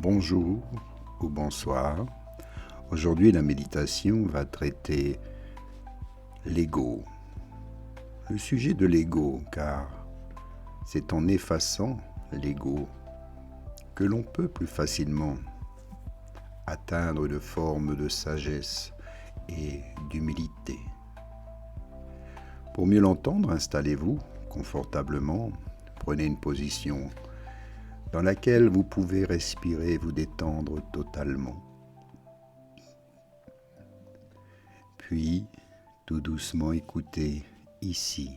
Bonjour ou bonsoir. Aujourd'hui, la méditation va traiter l'ego. Le sujet de l'ego, car c'est en effaçant l'ego que l'on peut plus facilement atteindre une forme de sagesse et d'humilité. Pour mieux l'entendre, installez-vous confortablement, prenez une position dans laquelle vous pouvez respirer et vous détendre totalement. Puis, tout doucement écoutez ici,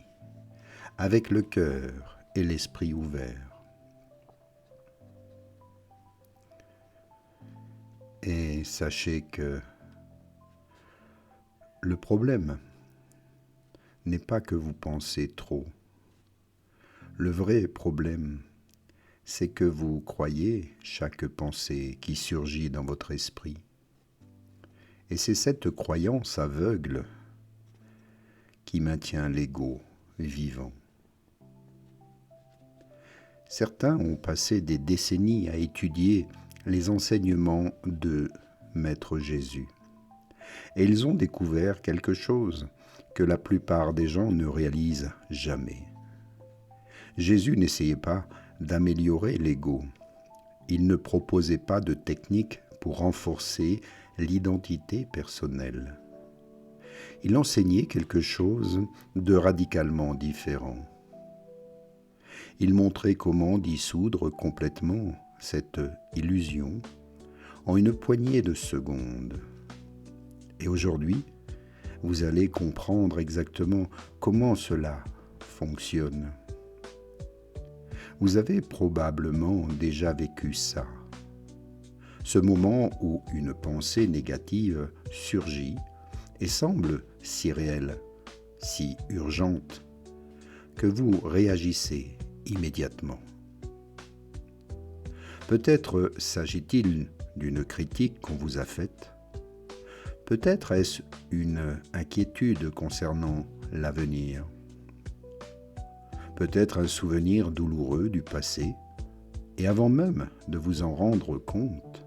avec le cœur et l'esprit ouverts. Et sachez que le problème n'est pas que vous pensez trop. Le vrai problème, c'est que vous croyez chaque pensée qui surgit dans votre esprit. Et c'est cette croyance aveugle qui maintient l'ego vivant. Certains ont passé des décennies à étudier les enseignements de Maître Jésus. Et ils ont découvert quelque chose que la plupart des gens ne réalisent jamais. Jésus n'essayait pas d'améliorer l'ego. Il ne proposait pas de technique pour renforcer l'identité personnelle. Il enseignait quelque chose de radicalement différent. Il montrait comment dissoudre complètement cette illusion en une poignée de secondes. Et aujourd'hui, vous allez comprendre exactement comment cela fonctionne. Vous avez probablement déjà vécu ça. Ce moment où une pensée négative surgit et semble si réelle, si urgente, que vous réagissez immédiatement. Peut-être s'agit-il d'une critique qu'on vous a faite. Peut-être est-ce une inquiétude concernant l'avenir. Peut-être un souvenir douloureux du passé, et avant même de vous en rendre compte,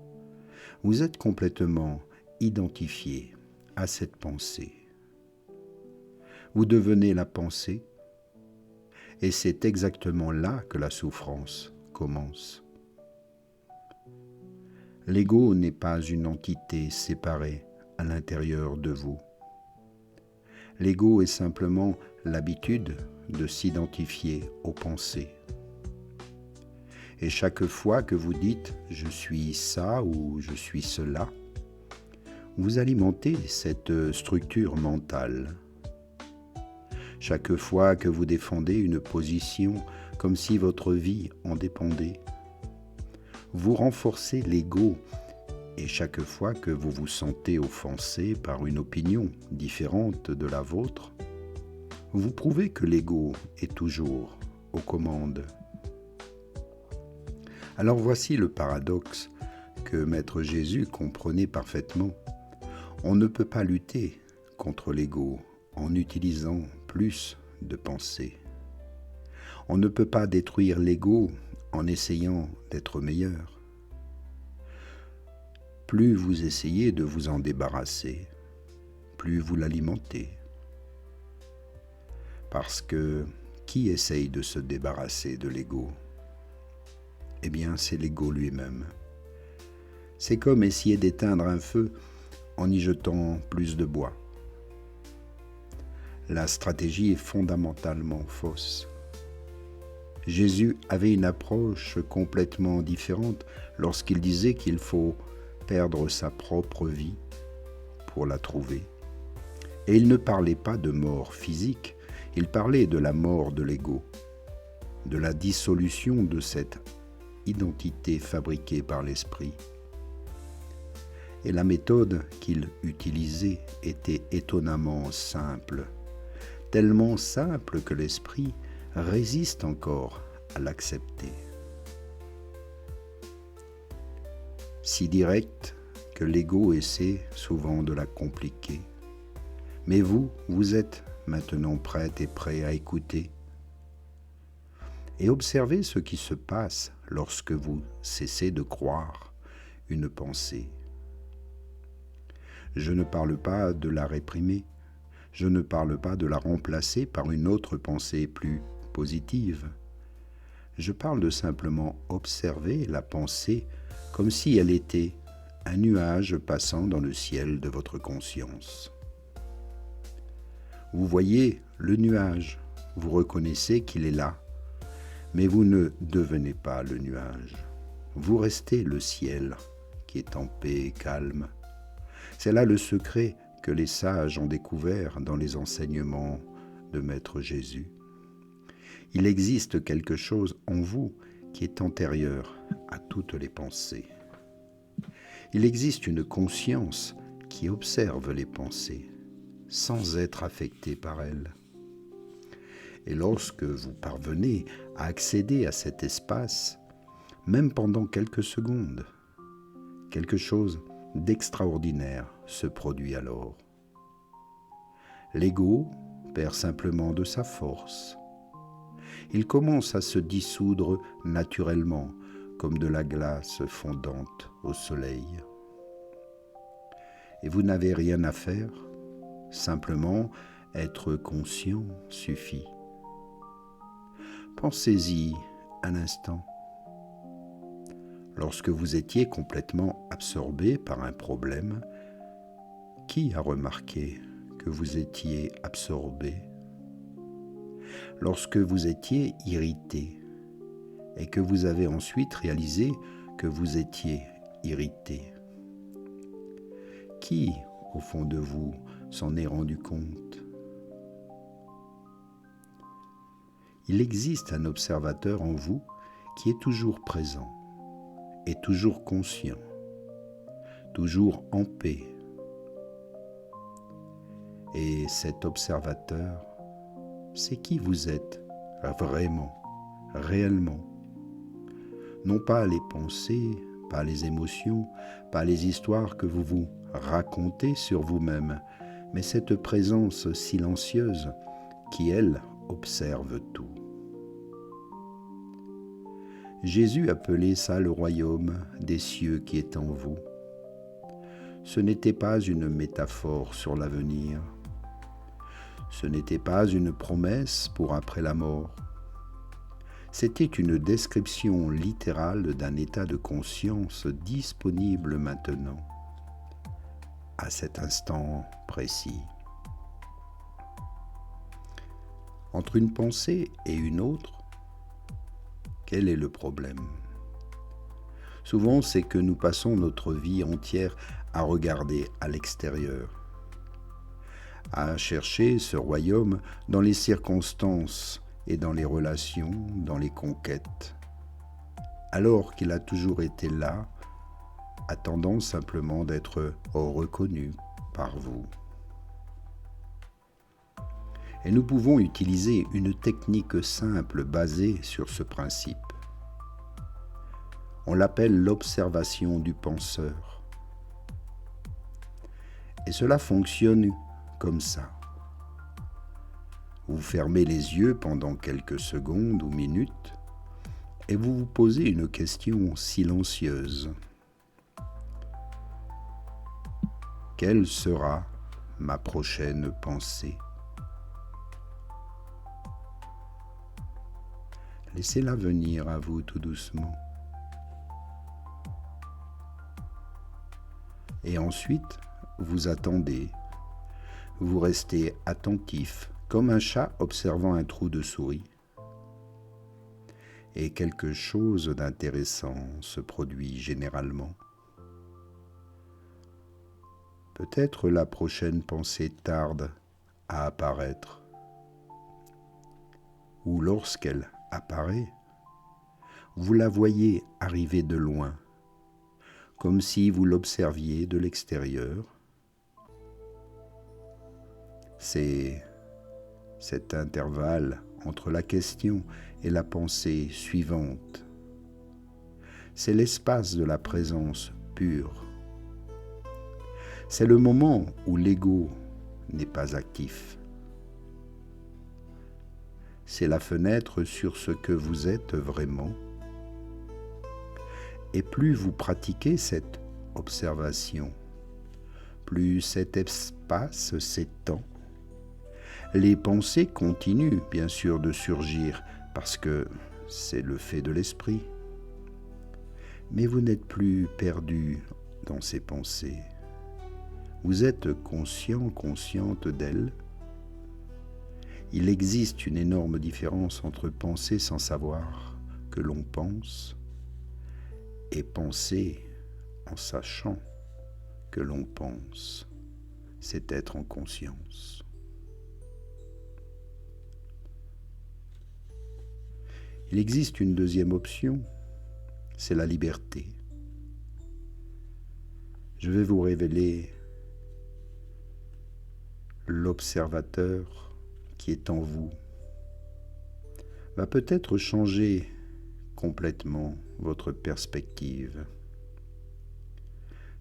vous êtes complètement identifié à cette pensée. Vous devenez la pensée, et c'est exactement là que la souffrance commence. L'ego n'est pas une entité séparée à l'intérieur de vous. L'ego est simplement l'habitude de s'identifier aux pensées. Et chaque fois que vous dites « je suis ça » ou « je suis cela », vous alimentez cette structure mentale. Chaque fois que vous défendez une position comme si votre vie en dépendait, vous renforcez l'ego. Et chaque fois que vous vous sentez offensé par une opinion différente de la vôtre, vous prouvez que l'ego est toujours aux commandes. Alors voici le paradoxe que Maître Jésus comprenait parfaitement. On ne peut pas lutter contre l'ego en utilisant plus de pensées. On ne peut pas détruire l'ego en essayant d'être meilleur. Plus vous essayez de vous en débarrasser, plus vous l'alimentez. Parce que qui essaye de se débarrasser de l'ego ? Eh bien, c'est l'ego lui-même. C'est comme essayer d'éteindre un feu en y jetant plus de bois. La stratégie est fondamentalement fausse. Jésus avait une approche complètement différente lorsqu'il disait qu'il faut perdre sa propre vie pour la trouver. Et il ne parlait pas de mort physique, il parlait de la mort de l'ego, de la dissolution de cette identité fabriquée par l'esprit. Et la méthode qu'il utilisait était étonnamment simple, tellement simple que l'esprit résiste encore à l'accepter. Si directe que l'ego essaie souvent de la compliquer. Mais vous êtes maintenant prête et prêt à écouter. Et observez ce qui se passe lorsque vous cessez de croire une pensée. Je ne parle pas de la réprimer, je ne parle pas de la remplacer par une autre pensée plus positive. Je parle de simplement observer la pensée comme si elle était un nuage passant dans le ciel de votre conscience. Vous voyez le nuage, vous reconnaissez qu'il est là, mais vous ne devenez pas le nuage. Vous restez le ciel qui est en paix et calme. C'est là le secret que les sages ont découvert dans les enseignements de Maître Jésus. Il existe quelque chose en vous qui est antérieur à toutes les pensées. Il existe une conscience qui observe les pensées sans être affectée par elles. Et lorsque vous parvenez à accéder à cet espace, même pendant quelques secondes, quelque chose d'extraordinaire se produit alors. L'ego perd simplement de sa force. Il commence à se dissoudre naturellement, comme de la glace fondante au soleil. Et vous n'avez rien à faire, simplement être conscient suffit. Pensez-y un instant. Lorsque vous étiez complètement absorbé par un problème, qui a remarqué que vous étiez absorbé? Lorsque vous étiez irrité et que vous avez ensuite réalisé que vous étiez irrité, qui, au fond de vous, s'en est rendu compte? Il existe un observateur en vous qui est toujours présent et toujours conscient, toujours en paix. Et cet observateur, c'est qui vous êtes vraiment, réellement. Non pas les pensées, pas les émotions, pas les histoires que vous vous racontez sur vous-même, mais cette présence silencieuse qui, elle, observe tout. Jésus appelait ça le royaume des cieux qui est en vous. Ce n'était pas une métaphore sur l'avenir. Ce n'était pas une promesse pour après la mort. C'était une description littérale d'un état de conscience disponible maintenant, à cet instant précis. Entre une pensée et une autre, quel est le problème? Souvent, c'est que nous passons notre vie entière à regarder à l'extérieur, à chercher ce royaume dans les circonstances et dans les relations, dans les conquêtes, alors qu'il a toujours été là, attendant simplement d'être reconnu par vous. Et nous pouvons utiliser une technique simple basée sur ce principe. On l'appelle l'observation du penseur. Et cela fonctionne comme ça. Vous fermez les yeux pendant quelques secondes ou minutes et vous vous posez une question silencieuse. Quelle sera ma prochaine pensée? Laissez-la venir à vous tout doucement. Et ensuite, vous attendez. Vous restez attentif, comme un chat observant un trou de souris. Et quelque chose d'intéressant se produit généralement. Peut-être la prochaine pensée tarde à apparaître. Ou lorsqu'elle apparaît, vous la voyez arriver de loin, comme si vous l'observiez de l'extérieur. C'est cet intervalle entre la question et la pensée suivante. C'est l'espace de la présence pure. C'est le moment où l'ego n'est pas actif. C'est la fenêtre sur ce que vous êtes vraiment. Et plus vous pratiquez cette observation, plus cet espace s'étend. Les pensées continuent bien sûr de surgir parce que c'est le fait de l'esprit. Mais vous n'êtes plus perdu dans ces pensées. Vous êtes conscient, consciente d'elles. Il existe une énorme différence entre penser sans savoir que l'on pense et penser en sachant que l'on pense. C'est être en conscience. Il existe une deuxième option, c'est la liberté. Je vais vous révéler l'observateur qui est en vous, va peut-être changer complètement votre perspective.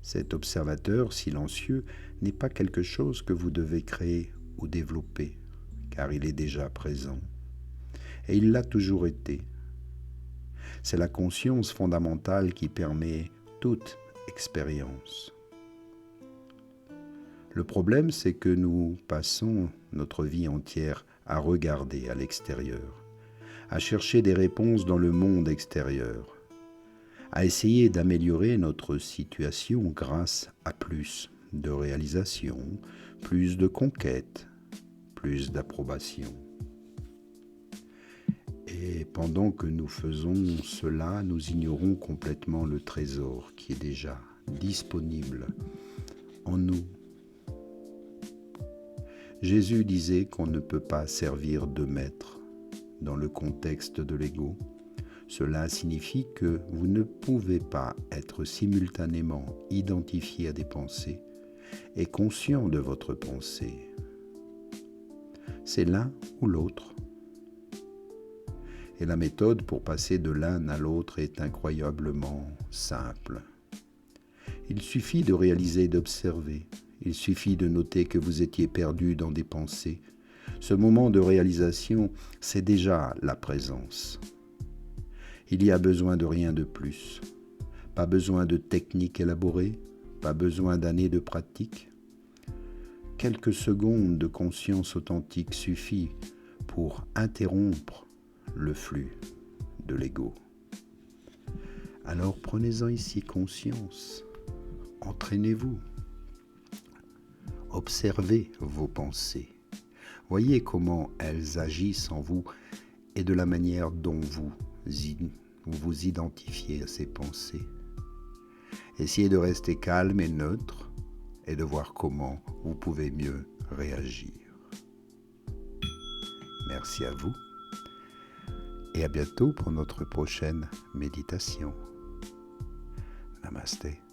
Cet observateur silencieux n'est pas quelque chose que vous devez créer ou développer, car il est déjà présent. Et il l'a toujours été. C'est la conscience fondamentale qui permet toute expérience. Le problème, c'est que nous passons notre vie entière à regarder à l'extérieur, à chercher des réponses dans le monde extérieur, à essayer d'améliorer notre situation grâce à plus de réalisation, plus de conquêtes, plus d'approbation. Et pendant que nous faisons cela, nous ignorons complètement le trésor qui est déjà disponible en nous. Jésus disait qu'on ne peut pas servir deux maîtres dans le contexte de l'ego. Cela signifie que vous ne pouvez pas être simultanément identifié à des pensées et conscient de votre pensée. C'est l'un ou l'autre. Et la méthode pour passer de l'un à l'autre est incroyablement simple. Il suffit de réaliser et d'observer. Il suffit de noter que vous étiez perdu dans des pensées. Ce moment de réalisation, c'est déjà la présence. Il n'y a besoin de rien de plus. Pas besoin de techniques élaborées, pas besoin d'années de pratique. Quelques secondes de conscience authentique suffit pour interrompre le flux de l'ego. Alors prenez-en ici conscience, entraînez-vous, observez vos pensées, voyez comment elles agissent en vous et de la manière dont vous vous identifiez à ces pensées. Essayez de rester calme et neutre et de voir comment vous pouvez mieux réagir. Merci à vous. Et à bientôt pour notre prochaine méditation. Namasté.